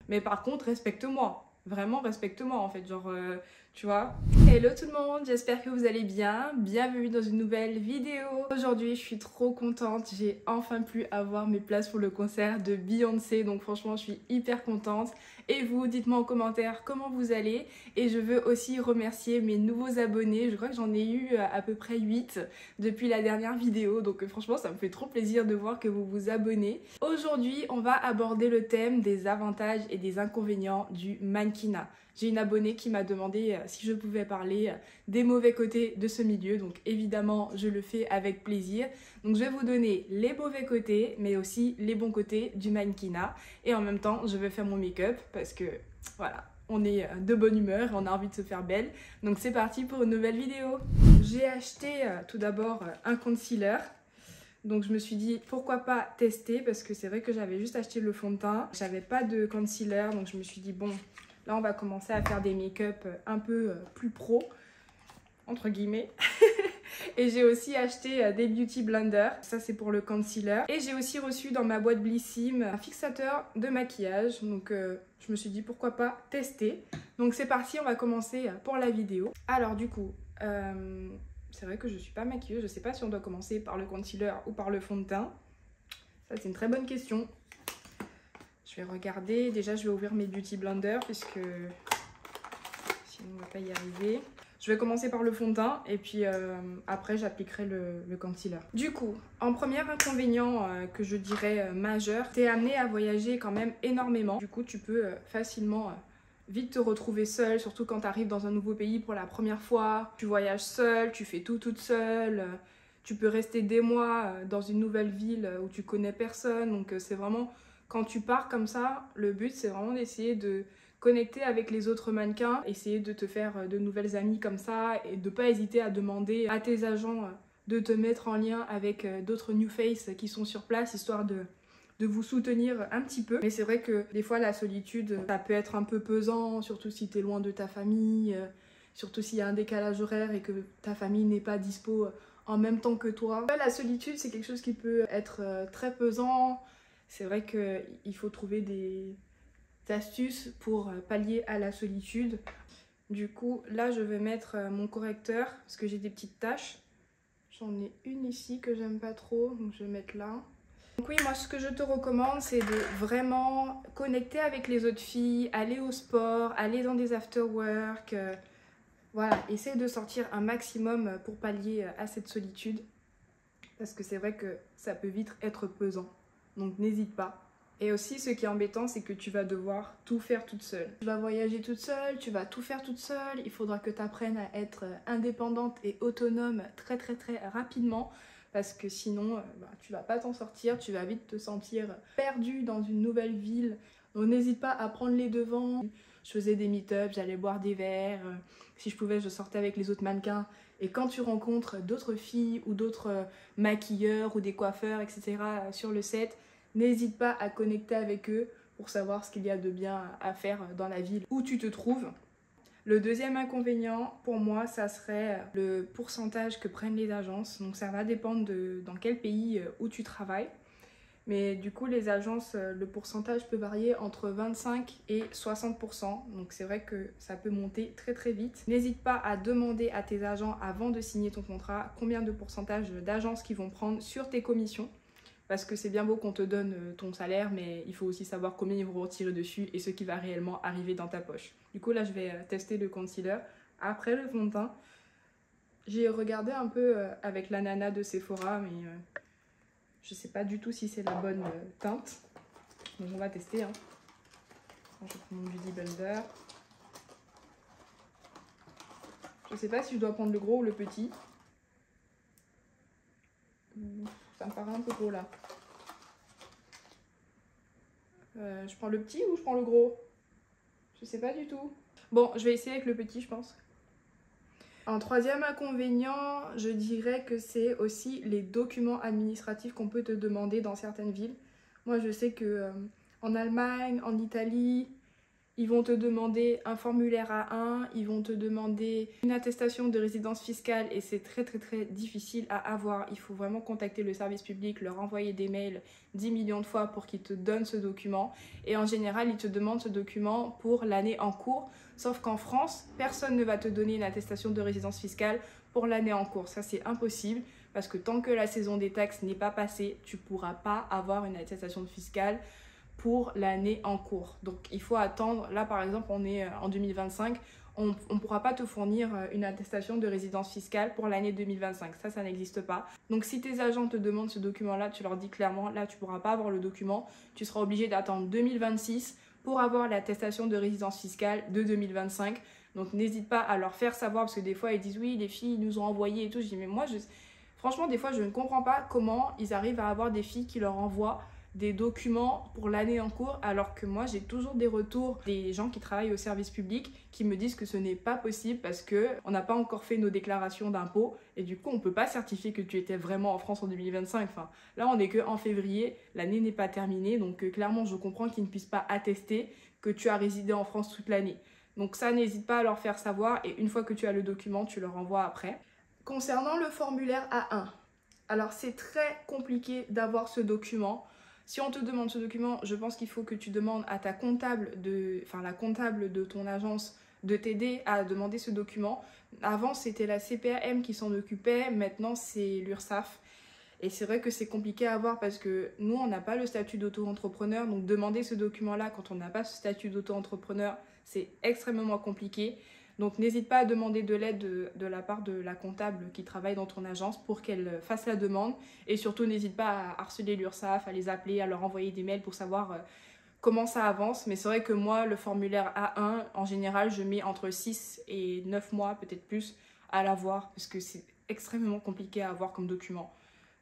Mais par contre, respecte-moi. Vraiment, respecte-moi en fait, genre, tu vois. Hello tout le monde, j'espère que vous allez bien. Bienvenue dans une nouvelle vidéo. Aujourd'hui, je suis trop contente. J'ai enfin pu avoir mes places pour le concert de Beyoncé. Donc franchement, je suis hyper contente. Et vous, dites-moi en commentaire comment vous allez. Et je veux aussi remercier mes nouveaux abonnés. Je crois que j'en ai eu à peu près 8 depuis la dernière vidéo. Donc franchement, ça me fait trop plaisir de voir que vous vous abonnez. Aujourd'hui, on va aborder le thème des avantages et des inconvénients du mannequinat. J'ai une abonnée qui m'a demandé si je pouvais parler des mauvais côtés de ce milieu. Donc évidemment, je le fais avec plaisir. Donc je vais vous donner les mauvais côtés, mais aussi les bons côtés du mannequinat. Et en même temps, je vais faire mon make-up parce que voilà, on est de bonne humeur et on a envie de se faire belle. Donc c'est parti pour une nouvelle vidéo. J'ai acheté tout d'abord un concealer. Donc je me suis dit pourquoi pas tester parce que c'est vrai que j'avais juste acheté le fond de teint. J'avais pas de concealer donc je me suis dit bon, là on va commencer à faire des make-up un peu plus pro, entre guillemets. Et j'ai aussi acheté des beauty blenders, ça c'est pour le concealer. Et j'ai aussi reçu dans ma boîte Blissim un fixateur de maquillage. Donc je me suis dit pourquoi pas tester. Donc c'est parti, on va commencer pour la vidéo. Alors du coup, c'est vrai que je suis pas maquilleuse. Je sais pas si on doit commencer par le concealer ou par le fond de teint. Ça c'est une très bonne question. Je vais regarder. Déjà je vais ouvrir mes beauty blenders puisque sinon on va pas y arriver. Je vais commencer par le fond de teint et puis après j'appliquerai le concealer. Du coup, en premier inconvénient que je dirais majeur, t'es amené à voyager quand même énormément. Du coup, tu peux facilement vite te retrouver seule, surtout quand tu arrives dans un nouveau pays pour la première fois. Tu voyages seule, tu fais tout toute seule. Tu peux rester des mois dans une nouvelle ville où tu connais personne. Donc c'est vraiment, quand tu pars comme ça, le but c'est vraiment d'essayer de connecter avec les autres mannequins, essayer de te faire de nouvelles amies comme ça et de pas hésiter à demander à tes agents de te mettre en lien avec d'autres new faces qui sont sur place, histoire de vous soutenir un petit peu. Mais c'est vrai que des fois la solitude, ça peut être un peu pesant, surtout si t'es loin de ta famille, surtout s'il y a un décalage horaire et que ta famille n'est pas dispo en même temps que toi. La solitude, c'est quelque chose qui peut être très pesant. C'est vrai qu'il faut trouver des astuces pour pallier à la solitude. Du coup, là, je vais mettre mon correcteur parce que j'ai des petites taches. J'en ai une ici que j'aime pas trop, donc je vais mettre là. Donc oui, moi, ce que je te recommande, c'est de vraiment connecter avec les autres filles, aller au sport, aller dans des after-work. Voilà, essayer de sortir un maximum pour pallier à cette solitude. Parce que c'est vrai que ça peut vite être pesant. Donc n'hésite pas. Et aussi, ce qui est embêtant, c'est que tu vas devoir tout faire toute seule. Tu vas voyager toute seule, tu vas tout faire toute seule. Il faudra que tu apprennes à être indépendante et autonome très rapidement. Parce que sinon, tu vas pas t'en sortir. Tu vas vite te sentir perdue dans une nouvelle ville. Donc n'hésite pas à prendre les devants. Je faisais des meet-ups, j'allais boire des verres. Si je pouvais, je sortais avec les autres mannequins. Et quand tu rencontres d'autres filles ou d'autres maquilleurs ou des coiffeurs, etc. sur le set, n'hésite pas à connecter avec eux pour savoir ce qu'il y a de bien à faire dans la ville où tu te trouves. Le deuxième inconvénient, pour moi, ça serait le pourcentage que prennent les agences. Donc ça va dépendre de dans quel pays où tu travailles. Mais du coup, les agences, le pourcentage peut varier entre 25 et 60%. Donc c'est vrai que ça peut monter très vite. N'hésite pas à demander à tes agents avant de signer ton contrat combien de pourcentage d'agences qu'ils vont prendre sur tes commissions. Parce que c'est bien beau qu'on te donne ton salaire, mais il faut aussi savoir combien ils vont retirer dessus et ce qui va réellement arriver dans ta poche. Du coup, là, je vais tester le concealer. Après le fond de teint, j'ai regardé un peu avec la nana de Sephora, mais je sais pas du tout si c'est la bonne teinte. Donc on va tester. Hein. Je prends mon Beauty Blender. Je sais pas si je dois prendre le gros ou le petit. Ça me paraît un peu gros là. Je prends le petit ou je prends le gros? Je sais pas du tout. Bon, je vais essayer avec le petit, je pense. Un troisième inconvénient, je dirais que c'est aussi les documents administratifs qu'on peut te demander dans certaines villes. Moi, je sais que en Allemagne, en Italie, Ils vont te demander un formulaire A1, ils vont te demander une attestation de résidence fiscale et c'est très difficile à avoir. Il faut vraiment contacter le service public, leur envoyer des mails 10 millions de fois pour qu'ils te donnent ce document. Et en général, ils te demandent ce document pour l'année en cours. Sauf qu'en France, personne ne va te donner une attestation de résidence fiscale pour l'année en cours. Ça, c'est impossible parce que tant que la saison des taxes n'est pas passée, tu ne pourras pas avoir une attestation fiscale pour l'année en cours. Donc il faut attendre, là par exemple on est en 2025, on ne pourra pas te fournir une attestation de résidence fiscale pour l'année 2025, ça n'existe pas. Donc si tes agents te demandent ce document-là, tu leur dis clairement, là tu ne pourras pas avoir le document, tu seras obligé d'attendre 2026 pour avoir l'attestation de résidence fiscale de 2025. Donc n'hésite pas à leur faire savoir, parce que des fois ils disent oui les filles nous ont envoyé et tout, je dis mais moi franchement des fois je ne comprends pas comment ils arrivent à avoir des filles qui leur envoient des documents pour l'année en cours, alors que moi j'ai toujours des retours des gens qui travaillent au service public qui me disent que ce n'est pas possible parce qu'on n'a pas encore fait nos déclarations d'impôts et du coup on ne peut pas certifier que tu étais vraiment en France en 2025. Enfin, là on n'est qu'en février, l'année n'est pas terminée, donc clairement je comprends qu'ils ne puissent pas attester que tu as résidé en France toute l'année. Donc ça, n'hésite pas à leur faire savoir et une fois que tu as le document, tu le renvoies après. Concernant le formulaire A1, alors c'est très compliqué d'avoir ce document. Si on te demande ce document, je pense qu'il faut que tu demandes à ta comptable, la comptable de ton agence de t'aider à demander ce document. Avant, c'était la CPAM qui s'en occupait, maintenant c'est l'URSSAF. Et c'est vrai que c'est compliqué à avoir parce que nous, on n'a pas le statut d'auto-entrepreneur. Donc demander ce document-là quand on n'a pas ce statut d'auto-entrepreneur, c'est extrêmement compliqué. Donc n'hésite pas à demander de l'aide de la part de la comptable qui travaille dans ton agence pour qu'elle fasse la demande. Et surtout n'hésite pas à harceler l'URSSAF, à les appeler, à leur envoyer des mails pour savoir comment ça avance. Mais c'est vrai que moi, le formulaire A1, en général, je mets entre 6 et 9 mois, peut-être plus, à l'avoir parce que c'est extrêmement compliqué à avoir comme document.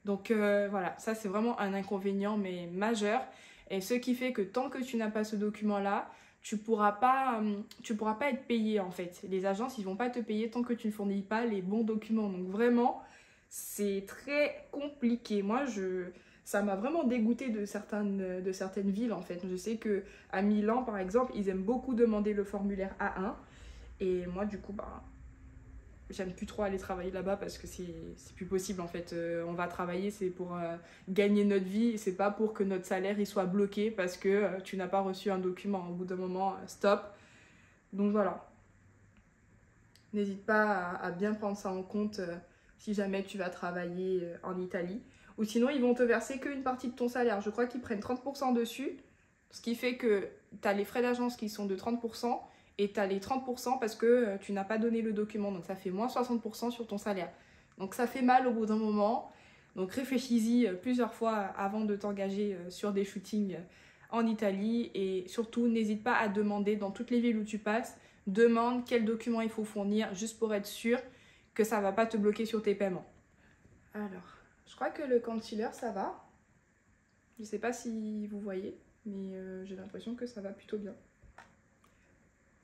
Donc voilà, ça c'est vraiment un inconvénient mais majeur. Et ce qui fait que tant que tu n'as pas ce document-là, tu pourras pas être payé en fait. Les agences, ils vont pas te payer tant que tu ne fournis pas les bons documents. Donc vraiment, c'est très compliqué. Moi, ça m'a vraiment dégoûté de certaines villes en fait. Je sais qu'à Milan, par exemple, ils aiment beaucoup demander le formulaire A1. Et moi, du coup, j'aime plus trop aller travailler là-bas parce que c'est plus possible en fait. On va travailler, c'est pour gagner notre vie, c'est pas pour que notre salaire il soit bloqué parce que tu n'as pas reçu un document. Au bout d'un moment, stop. Donc voilà. N'hésite pas à bien prendre ça en compte si jamais tu vas travailler en Italie. Ou sinon, ils vont te verser qu'une partie de ton salaire. Je crois qu'ils prennent 30% dessus, ce qui fait que tu as les frais d'agence qui sont de 30%. Et tu as les 30% parce que tu n'as pas donné le document. Donc ça fait moins 60% sur ton salaire. Donc ça fait mal au bout d'un moment. Donc réfléchis-y plusieurs fois avant de t'engager sur des shootings en Italie. Et surtout, n'hésite pas à demander dans toutes les villes où tu passes. Demande quels documents il faut fournir juste pour être sûr que ça ne va pas te bloquer sur tes paiements. Alors, je crois que le concealer, ça va. Je ne sais pas si vous voyez, mais j'ai l'impression que ça va plutôt bien.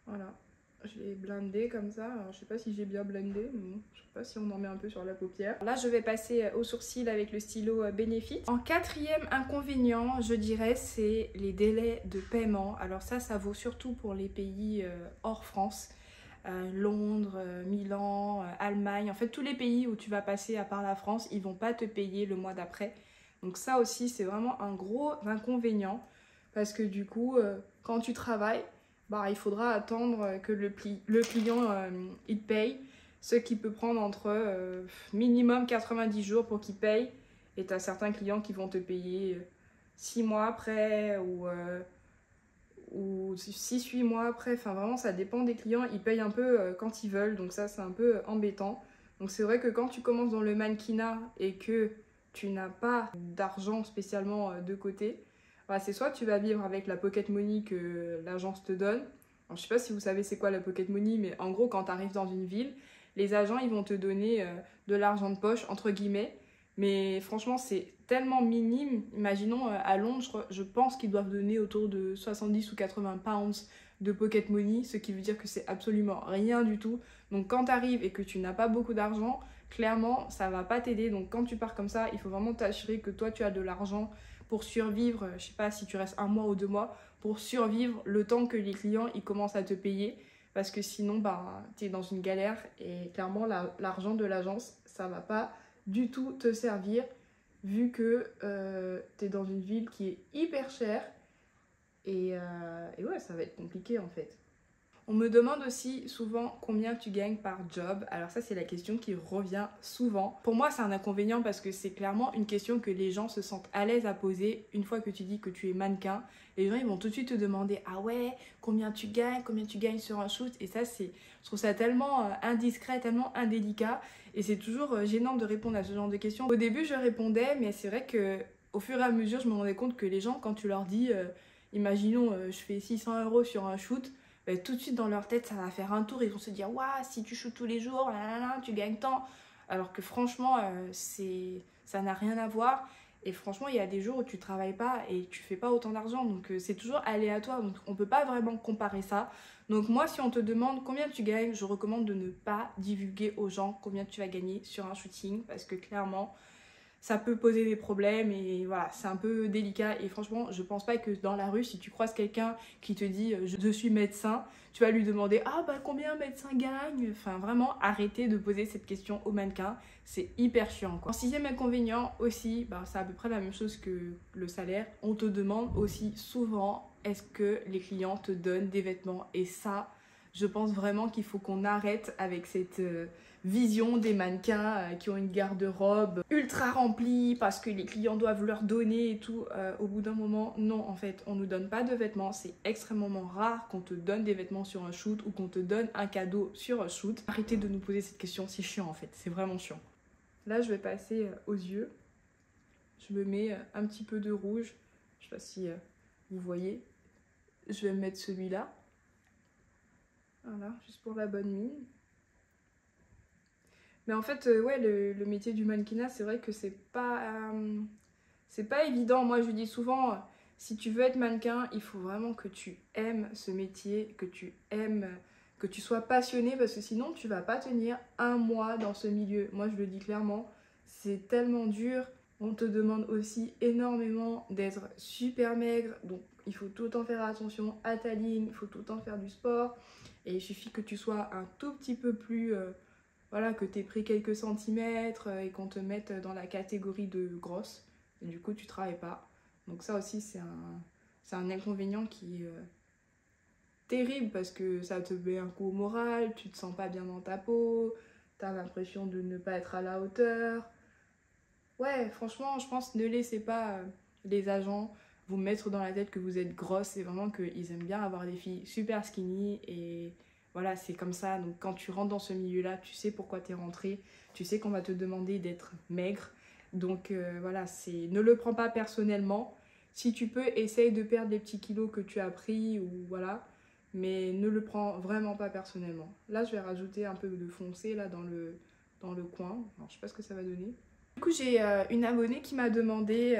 Voilà, je l'ai blendé comme ça. Alors, je sais pas si j'ai bien blendé, mais bon, je sais pas si on en met un peu sur la paupière. Là, je vais passer au sourcil avec le stylo Benefit. En quatrième inconvénient, je dirais, c'est les délais de paiement. Alors ça vaut surtout pour les pays hors France. Londres, Milan, Allemagne. En fait, tous les pays où tu vas passer à part la France, ils vont pas te payer le mois d'après. Donc ça aussi, c'est vraiment un gros inconvénient. Parce que du coup, quand tu travailles, il faudra attendre que le client il paye, ce qui peut prendre entre minimum 90 jours pour qu'il paye. Et tu as certains clients qui vont te payer 6 mois après ou 6-8 mois après. Enfin vraiment, ça dépend des clients. Ils payent un peu quand ils veulent, donc ça c'est un peu embêtant. Donc c'est vrai que quand tu commences dans le mannequinat et que tu n'as pas d'argent spécialement de côté, c'est soit tu vas vivre avec la pocket money que l'agence te donne. Alors, je sais pas si vous savez c'est quoi la pocket money, mais en gros quand tu arrives dans une ville, les agents ils vont te donner de l'argent de poche entre guillemets. Mais franchement c'est tellement minime. Imaginons à Londres, je pense qu'ils doivent donner autour de 70 ou 80 pounds de pocket money, ce qui veut dire que c'est absolument rien du tout. Donc quand tu arrives et que tu n'as pas beaucoup d'argent, clairement ça va pas t'aider. Donc quand tu pars comme ça, il faut vraiment t'assurer que toi tu as de l'argent pour survivre, je sais pas si tu restes 1 mois ou 2 mois, pour survivre le temps que les clients ils commencent à te payer. Parce que sinon, bah, tu es dans une galère et clairement, l'argent de l'agence, ça va pas du tout te servir vu que tu es dans une ville qui est hyper chère et ouais, ça va être compliqué en fait. On me demande aussi souvent combien tu gagnes par job. Alors ça, c'est la question qui revient souvent. Pour moi, c'est un inconvénient parce que c'est clairement une question que les gens se sentent à l'aise à poser. Une fois que tu dis que tu es mannequin, les gens ils vont tout de suite te demander « Ah ouais, combien tu gagnes sur un shoot ?» Et ça, je trouve ça tellement indiscret, tellement indélicat. Et c'est toujours gênant de répondre à ce genre de questions. Au début, je répondais, mais c'est vrai qu'au fur et à mesure, je me rendais compte que les gens, quand tu leur dis imaginons, je fais 600 € sur un shoot », bah, tout de suite dans leur tête ça va faire un tour, ils vont se dire waouh, si tu shoots tous les jours tu gagnes tant, alors que franchement ça n'a rien à voir. Et franchement il y a des jours où tu travailles pas et tu fais pas autant d'argent, donc c'est toujours aléatoire, donc on peut pas vraiment comparer ça. Donc moi, si on te demande combien tu gagnes, je recommande de ne pas divulguer aux gens combien tu vas gagner sur un shooting, parce que clairement ça peut poser des problèmes et voilà, c'est un peu délicat. Et franchement, je pense pas que dans la rue, si tu croises quelqu'un qui te dit je suis médecin, tu vas lui demander ah bah combien un médecin gagne. Enfin vraiment, arrêtez de poser cette question aux mannequins, c'est hyper chiant quoi. En sixième inconvénient aussi, bah, c'est à peu près la même chose que le salaire. On te demande aussi souvent est-ce que les clients te donnent des vêtements, et ça, je pense vraiment qu'il faut qu'on arrête avec cette vision des mannequins qui ont une garde-robe ultra remplie parce que les clients doivent leur donner et tout. Au bout d'un moment, non, en fait, on ne nous donne pas de vêtements. C'est extrêmement rare qu'on te donne des vêtements sur un shoot ou qu'on te donne un cadeau sur un shoot. Arrêtez de nous poser cette question, c'est chiant en fait, c'est vraiment chiant. Là, je vais passer aux yeux. Je me mets un petit peu de rouge. Je sais pas si vous voyez. Je vais me mettre celui-là. Voilà, juste pour la bonne mine. Mais en fait, ouais, le métier du mannequinat, c'est vrai que c'est pas évident. Moi, je dis souvent, si tu veux être mannequin, il faut vraiment que tu aimes ce métier, que tu sois passionné, parce que sinon, tu vas pas tenir un mois dans ce milieu. Moi, je le dis clairement, c'est tellement dur. On te demande aussi énormément d'être super maigre, donc il faut tout le temps faire attention à ta ligne, il faut tout le temps faire du sport. Et il suffit que tu sois un tout petit peu plus... voilà, que tu aies pris quelques centimètres et qu'on te mette dans la catégorie de grosse. Et du coup, tu travailles pas. Donc ça aussi, c'est un inconvénient qui est terrible parce que ça te met un coup au moral, tu te sens pas bien dans ta peau, tu as l'impression de ne pas être à la hauteur. Ouais, franchement, je pense ne laissez pas les agents vous mettre dans la tête que vous êtes grosse. C'est vraiment qu'ils aiment bien avoir des filles super skinny et voilà, c'est comme ça. Donc quand tu rentres dans ce milieu-là, tu sais pourquoi tu es rentrée, tu sais qu'on va te demander d'être maigre. Donc voilà, ne le prends pas personnellement. Si tu peux, essaye de perdre les petits kilos que tu as pris ou voilà, mais ne le prends vraiment pas personnellement. Là, je vais rajouter un peu de foncé là dans le coin. Alors, je sais pas ce que ça va donner. Du coup, j'ai une abonnée qui m'a demandé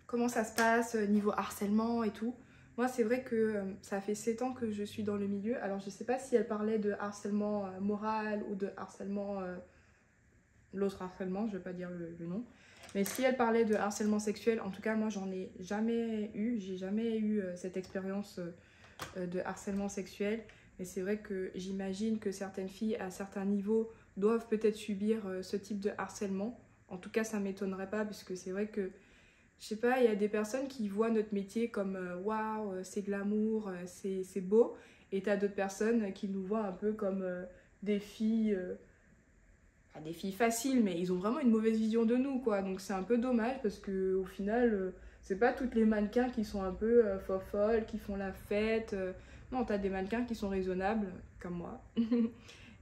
comment ça se passe niveau harcèlement et tout. Moi, c'est vrai que ça fait 7 ans que je suis dans le milieu. Alors, je sais pas si elle parlait de harcèlement moral ou de harcèlement... l'autre harcèlement, je vais pas dire le nom. Mais si elle parlait de harcèlement sexuel, en tout cas, moi, j'en ai jamais eu. J'ai jamais eu cette expérience de harcèlement sexuel. Mais c'est vrai que j'imagine que certaines filles, à certains niveaux, doivent peut-être subir ce type de harcèlement. En tout cas, ça m'étonnerait pas, puisque c'est vrai que, je sais pas, il y a des personnes qui voient notre métier comme waouh, c'est glamour, c'est beau. Et t'as d'autres personnes qui nous voient un peu comme des filles faciles, mais ils ont vraiment une mauvaise vision de nous, quoi. Donc c'est un peu dommage, parce que au final, c'est pas toutes les mannequins qui sont un peu folles, qui font la fête. Non, t'as des mannequins qui sont raisonnables, comme moi.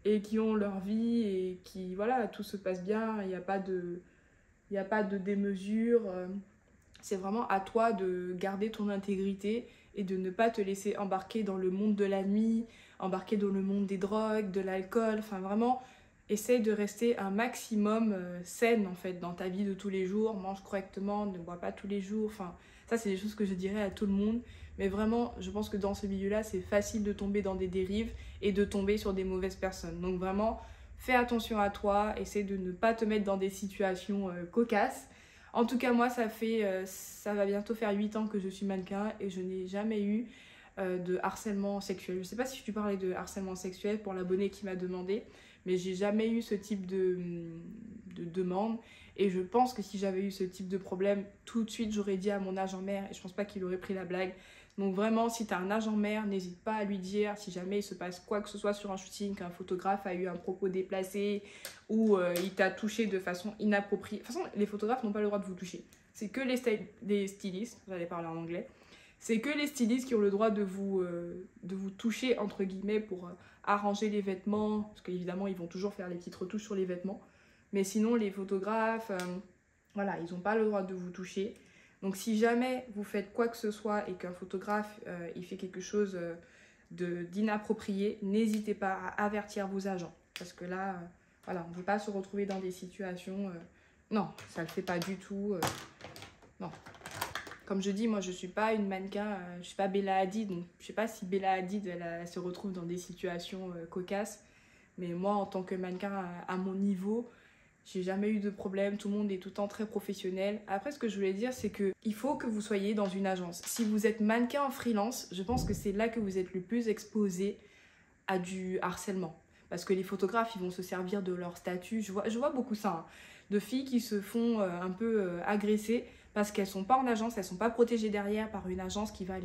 Et qui ont leur vie et qui, voilà, tout se passe bien, il n'y a pas de démesure. C'est vraiment à toi de garder ton intégrité et de ne pas te laisser embarquer dans le monde de la nuit, embarquer dans le monde des drogues, de l'alcool. Enfin, vraiment, essaye de rester un maximum saine, en fait, dans ta vie de tous les jours. Mange correctement, ne bois pas tous les jours. Enfin, ça, c'est des choses que je dirais à tout le monde. Mais vraiment, je pense que dans ce milieu-là, c'est facile de tomber dans des dérives et de tomber sur des mauvaises personnes. Donc vraiment, fais attention à toi, essaie de ne pas te mettre dans des situations cocasses. En tout cas, moi, ça va bientôt faire 8 ans que je suis mannequin et je n'ai jamais eu de harcèlement sexuel. Je sais pas si tu parlais de harcèlement sexuel pour l'abonné qui m'a demandé, mais j'ai jamais eu ce type de demande. Et je pense que si j'avais eu ce type de problème, tout de suite j'aurais dit à mon agent mère et je pense pas qu'il aurait pris la blague. Donc vraiment, si tu as un agent mère, n'hésite pas à lui dire si jamais il se passe quoi que ce soit sur un shooting, qu'un photographe a eu un propos déplacé ou il t'a touché de façon inappropriée. De toute façon, les photographes n'ont pas le droit de vous toucher. C'est que les stylistes, j'allais parler en anglais, c'est que les stylistes qui ont le droit de vous toucher, entre guillemets, pour arranger les vêtements, parce qu'évidemment, ils vont toujours faire les petites retouches sur les vêtements. Mais sinon, les photographes, voilà, ils n'ont pas le droit de vous toucher. Donc si jamais vous faites quoi que ce soit et qu'un photographe il fait quelque chose d'inapproprié, n'hésitez pas à avertir vos agents. Parce que là, voilà, on ne veut pas se retrouver dans des situations... non, ça ne le fait pas du tout. Non. Comme je dis, moi je ne suis pas une mannequin, je ne suis pas Bella Hadid. Donc je ne sais pas si Bella Hadid elle se retrouve dans des situations cocasses. Mais moi en tant que mannequin à mon niveau... J'ai jamais eu de problème, tout le monde est tout le temps très professionnel. Après, ce que je voulais dire, c'est qu'il faut que vous soyez dans une agence. Si vous êtes mannequin en freelance, je pense que c'est là que vous êtes le plus exposé à du harcèlement. Parce que les photographes, ils vont se servir de leur statut. Je vois beaucoup ça, hein, de filles qui se font un peu agresser parce qu'elles sont pas en agence, elles sont pas protégées derrière par une agence qui va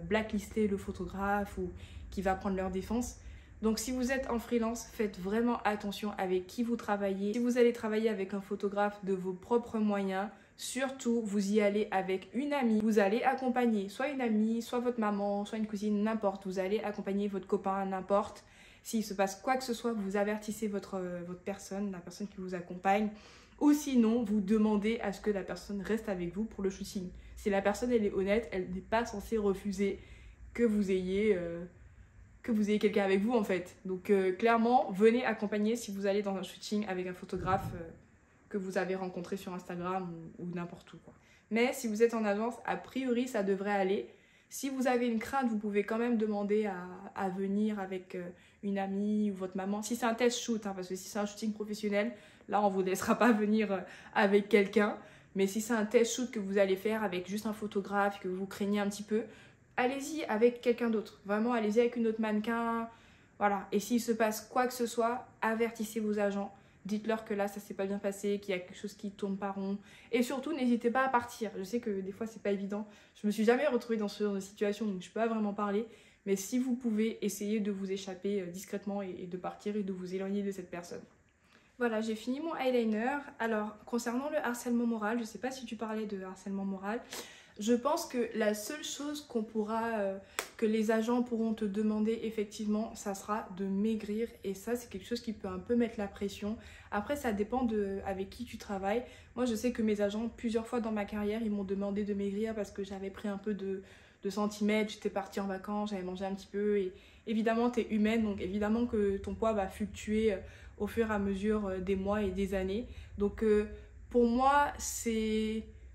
blacklister le photographe ou qui va prendre leur défense. Donc si vous êtes en freelance, faites vraiment attention avec qui vous travaillez. Si vous allez travailler avec un photographe de vos propres moyens, surtout vous y allez avec une amie. Vous allez accompagner soit une amie, soit votre maman, soit une cousine, n'importe. Vous allez accompagner votre copain, n'importe. S'il se passe quoi que ce soit, vous avertissez votre personne, la personne qui vous accompagne. Ou sinon, vous demandez à ce que la personne reste avec vous pour le shooting. Si la personne elle est honnête, elle n'est pas censée refuser que vous ayez quelqu'un avec vous en fait. Donc clairement, venez accompagner si vous allez dans un shooting avec un photographe que vous avez rencontré sur Instagram ou n'importe où, quoi. Mais si vous êtes en agence, a priori ça devrait aller. Si vous avez une crainte, vous pouvez quand même demander à venir avec une amie ou votre maman. Si c'est un test shoot, hein, parce que si c'est un shooting professionnel, là on ne vous laissera pas venir avec quelqu'un. Mais si c'est un test shoot que vous allez faire avec juste un photographe, que vous craignez un petit peu, allez-y avec quelqu'un d'autre. Vraiment, allez-y avec une autre mannequin. Voilà. Et s'il se passe quoi que ce soit, avertissez vos agents. Dites-leur que là, ça s'est pas bien passé, qu'il y a quelque chose qui tourne pas rond. Et surtout, n'hésitez pas à partir. Je sais que des fois, c'est pas évident. Je me suis jamais retrouvée dans ce genre de situation, donc je peux pas vraiment parler. Mais si vous pouvez, essayez de vous échapper discrètement et de partir et de vous éloigner de cette personne. Voilà, j'ai fini mon eyeliner. Alors, concernant le harcèlement moral, je sais pas si tu parlais de harcèlement moral. Je pense que la seule chose que les agents pourront te demander effectivement, ça sera de maigrir. Et ça, c'est quelque chose qui peut un peu mettre la pression. Après, ça dépend avec qui tu travailles. Moi, je sais que mes agents, plusieurs fois dans ma carrière, ils m'ont demandé de maigrir parce que j'avais pris un peu de centimètres. J'étais partie en vacances, j'avais mangé un petit peu. Et évidemment, tu es humaine, donc évidemment que ton poids va fluctuer au fur et à mesure des mois et des années. Donc, pour moi,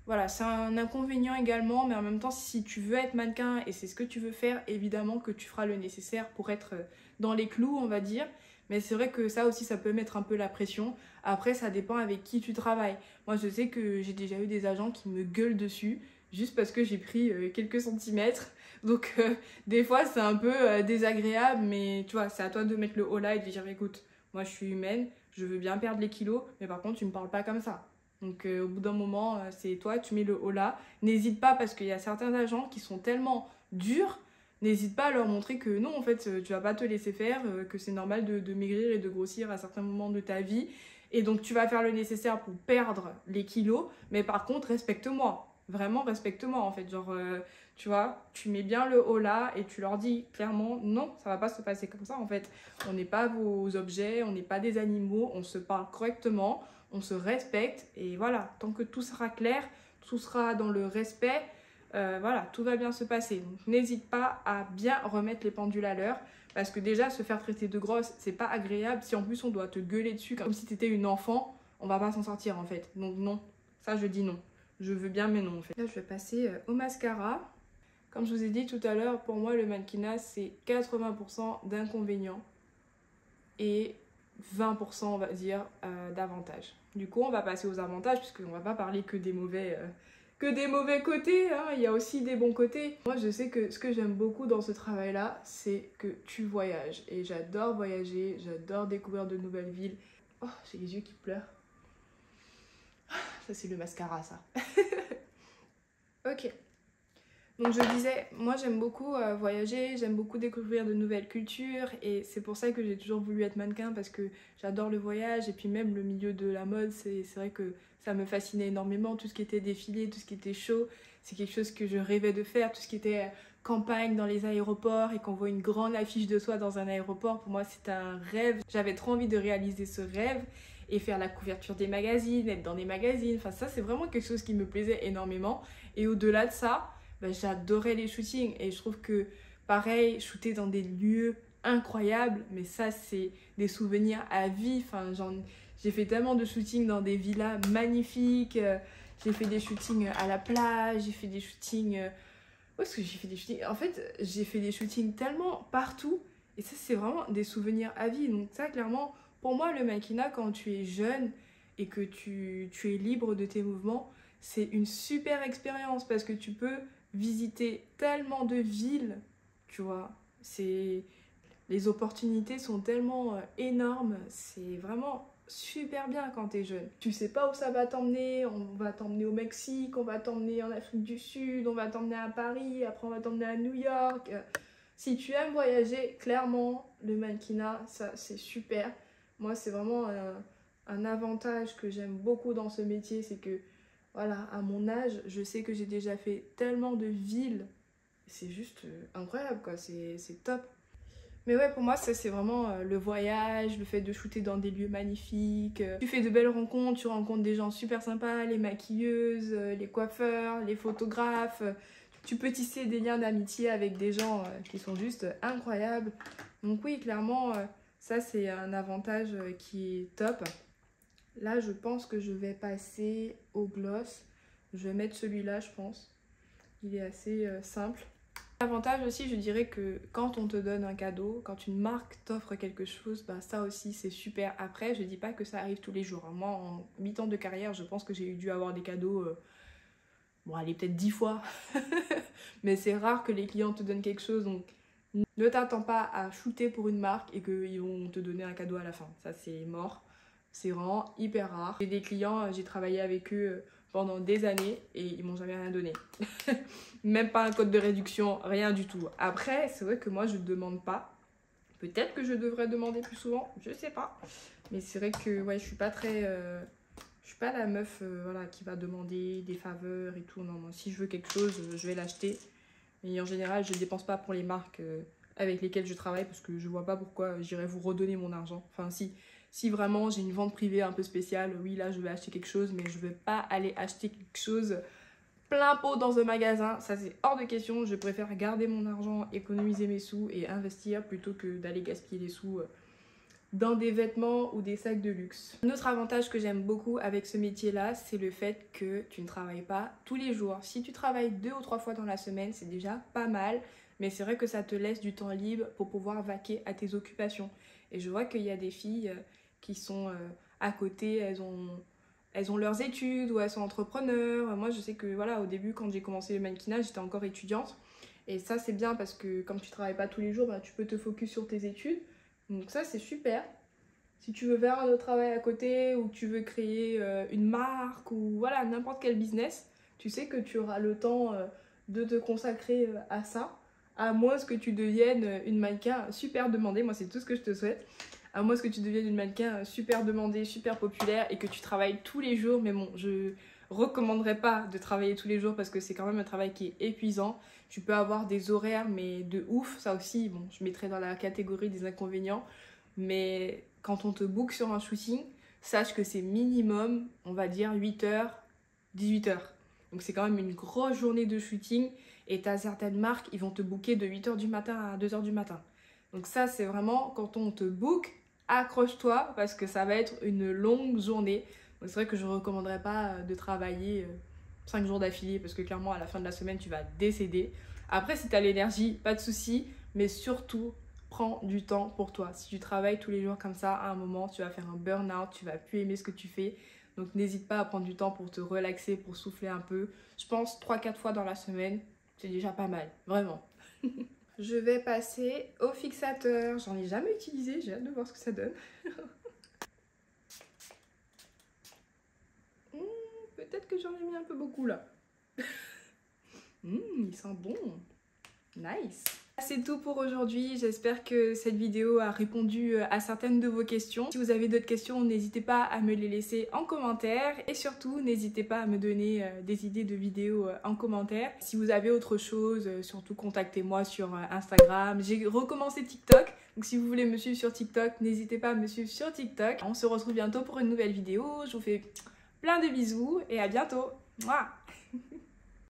voilà, c'est un inconvénient également, mais en même temps, si tu veux être mannequin et c'est ce que tu veux faire, évidemment que tu feras le nécessaire pour être dans les clous, on va dire. Mais c'est vrai que ça aussi, ça peut mettre un peu la pression. Après, ça dépend avec qui tu travailles. Moi, je sais que j'ai déjà eu des agents qui me gueulent dessus, juste parce que j'ai pris quelques centimètres. Donc, des fois, c'est un peu désagréable, mais tu vois, c'est à toi de mettre le haut là et de dire, écoute, moi, je suis humaine, je veux bien perdre les kilos, mais par contre, tu me parles pas comme ça. Donc au bout d'un moment, c'est toi, tu mets le haut là. N'hésite pas parce qu'il y a certains agents qui sont tellement durs, n'hésite pas à leur montrer que non, en fait, tu vas pas te laisser faire, que c'est normal de maigrir et de grossir à certains moments de ta vie. Et donc tu vas faire le nécessaire pour perdre les kilos, mais par contre, respecte-moi. Vraiment, respecte-moi en fait. Genre, tu vois, tu mets bien le haut là et tu leur dis clairement, non, ça va pas se passer comme ça en fait. On n'est pas vos objets, on n'est pas des animaux, on se parle correctement. On se respecte et voilà, tant que tout sera clair, tout sera dans le respect, voilà, tout va bien se passer. Donc n'hésite pas à bien remettre les pendules à l'heure parce que déjà se faire traiter de grosse, c'est pas agréable. Si en plus on doit te gueuler dessus comme si t'étais une enfant, on va pas s'en sortir en fait. Donc non, ça je dis non. Je veux bien mais non en fait. Là je vais passer au mascara. Comme je vous ai dit tout à l'heure, pour moi le mannequinat c'est 80% d'inconvénients et 20% on va dire d'avantages. Du coup on va passer aux avantages puisqu'on va pas parler que des mauvais côtés, hein. Il y a aussi des bons côtés. Moi je sais que ce que j'aime beaucoup dans ce travail là c'est que tu voyages et j'adore voyager, j'adore découvrir de nouvelles villes. Oh j'ai les yeux qui pleurent. Ça c'est le mascara ça. Ok. Donc je disais, moi j'aime beaucoup voyager, j'aime beaucoup découvrir de nouvelles cultures et c'est pour ça que j'ai toujours voulu être mannequin parce que j'adore le voyage et puis même le milieu de la mode, c'est vrai que ça me fascinait énormément, tout ce qui était défilé, tout ce qui était show, c'est quelque chose que je rêvais de faire, tout ce qui était campagne dans les aéroports et qu'on voit une grande affiche de soi dans un aéroport, pour moi c'était un rêve, j'avais trop envie de réaliser ce rêve et faire la couverture des magazines, être dans des magazines, enfin ça c'est vraiment quelque chose qui me plaisait énormément et au-delà de ça, ben, j'adorais les shootings et je trouve que pareil, shooter dans des lieux incroyables, mais ça c'est des souvenirs à vie. Enfin, j'ai fait tellement de shootings dans des villas magnifiques, j'ai fait des shootings à la plage, j'ai fait des shootings... Où est-ce que j'ai fait des shootings? En fait, j'ai fait des shootings tellement partout et ça c'est vraiment des souvenirs à vie. Donc ça clairement, pour moi le mannequinat quand tu es jeune et que tu es libre de tes mouvements, c'est une super expérience parce que tu peux visiter tellement de villes, tu vois, les opportunités sont tellement énormes, c'est vraiment super bien quand t'es jeune. Tu sais pas où ça va t'emmener, on va t'emmener au Mexique, on va t'emmener en Afrique du Sud, on va t'emmener à Paris, après on va t'emmener à New York. Si tu aimes voyager, clairement, le mannequinat, ça c'est super. Moi c'est vraiment un avantage que j'aime beaucoup dans ce métier, c'est que voilà, à mon âge, je sais que j'ai déjà fait tellement de villes. C'est juste incroyable, quoi. C'est top. Mais ouais, pour moi, ça, c'est vraiment le voyage, le fait de shooter dans des lieux magnifiques. Tu fais de belles rencontres, tu rencontres des gens super sympas, les maquilleuses, les coiffeurs, les photographes. Tu peux tisser des liens d'amitié avec des gens qui sont juste incroyables. Donc oui, clairement, ça, c'est un avantage qui est top. Là, je pense que je vais passer au gloss. Je vais mettre celui-là, je pense. Il est assez simple. L'avantage aussi, je dirais que quand on te donne un cadeau, quand une marque t'offre quelque chose, bah ça aussi c'est super. Après, je dis pas que ça arrive tous les jours. Moi, en 8 ans de carrière, je pense que j'ai dû avoir des cadeaux, bon, allez, peut-être 10 fois. Mais c'est rare que les clients te donnent quelque chose, donc ne t'attends pas à shooter pour une marque et qu'ils vont te donner un cadeau à la fin. Ça, c'est mort. C'est vraiment hyper rare. J'ai des clients, j'ai travaillé avec eux pendant des années et ils m'ont jamais rien donné. Même pas un code de réduction, rien du tout. Après, c'est vrai que moi, je ne demande pas. Peut-être que je devrais demander plus souvent, je sais pas. Mais c'est vrai que ouais, je suis pas très... je suis pas la meuf voilà, qui va demander des faveurs et tout. Non, non, si je veux quelque chose, je vais l'acheter. Et en général, je ne dépense pas pour les marques avec lesquelles je travaille parce que je vois pas pourquoi j'irais vous redonner mon argent. Enfin, si vraiment j'ai une vente privée un peu spéciale, oui, là, je vais acheter quelque chose, mais je ne vais pas aller acheter quelque chose plein pot dans un magasin. Ça, c'est hors de question. Je préfère garder mon argent, économiser mes sous et investir plutôt que d'aller gaspiller les sous dans des vêtements ou des sacs de luxe. Un autre avantage que j'aime beaucoup avec ce métier-là, c'est le fait que tu ne travailles pas tous les jours. Si tu travailles 2 ou 3 fois dans la semaine, c'est déjà pas mal, mais c'est vrai que ça te laisse du temps libre pour pouvoir vaquer à tes occupations. Et je vois qu'il y a des filles qui sont à côté, elles ont leurs études ou elles sont entrepreneurs. Moi, je sais que voilà, au début, quand j'ai commencé le mannequinat, j'étais encore étudiante. Et ça, c'est bien parce que comme tu travailles pas tous les jours, bah, tu peux te focus sur tes études. Donc ça, c'est super. Si tu veux faire un autre travail à côté ou tu veux créer une marque ou voilà, n'importe quel business, tu sais que tu auras le temps de te consacrer à ça. À moins que tu deviennes une mannequin super demandée. Moi, c'est tout ce que je te souhaite. À moins que tu deviennes une mannequin super demandée, super populaire et que tu travailles tous les jours. Mais bon, je recommanderais pas de travailler tous les jours parce que c'est quand même un travail qui est épuisant. Tu peux avoir des horaires mais de ouf. Ça aussi, bon, je mettrais dans la catégorie des inconvénients. Mais quand on te book sur un shooting, sache que c'est minimum, on va dire 8h, 18h. Donc c'est quand même une grosse journée de shooting. Et tu as certaines marques, ils vont te booker de 8h du matin à 2h du matin. Donc ça, c'est vraiment quand on te book, accroche-toi parce que ça va être une longue journée. Donc c'est vrai que je ne recommanderais pas de travailler 5 jours d'affilée parce que clairement, à la fin de la semaine, tu vas décéder. Après, si tu as l'énergie, pas de souci. Mais surtout, prends du temps pour toi. Si tu travailles tous les jours comme ça, à un moment, tu vas faire un burn-out, tu vas plus aimer ce que tu fais. Donc n'hésite pas à prendre du temps pour te relaxer, pour souffler un peu. Je pense 3-4 fois dans la semaine, c'est déjà pas mal, vraiment. Je vais passer au fixateur. J'en ai jamais utilisé, j'ai hâte de voir ce que ça donne. Peut-être que j'en ai mis un peu beaucoup là. Il sent bon. Nice. C'est tout pour aujourd'hui, j'espère que cette vidéo a répondu à certaines de vos questions. Si vous avez d'autres questions, n'hésitez pas à me les laisser en commentaire et surtout n'hésitez pas à me donner des idées de vidéos en commentaire. Si vous avez autre chose, surtout contactez-moi sur Instagram. J'ai recommencé TikTok, donc si vous voulez me suivre sur TikTok, n'hésitez pas à me suivre sur TikTok. On se retrouve bientôt pour une nouvelle vidéo, je vous fais plein de bisous et à bientôt. Mouah.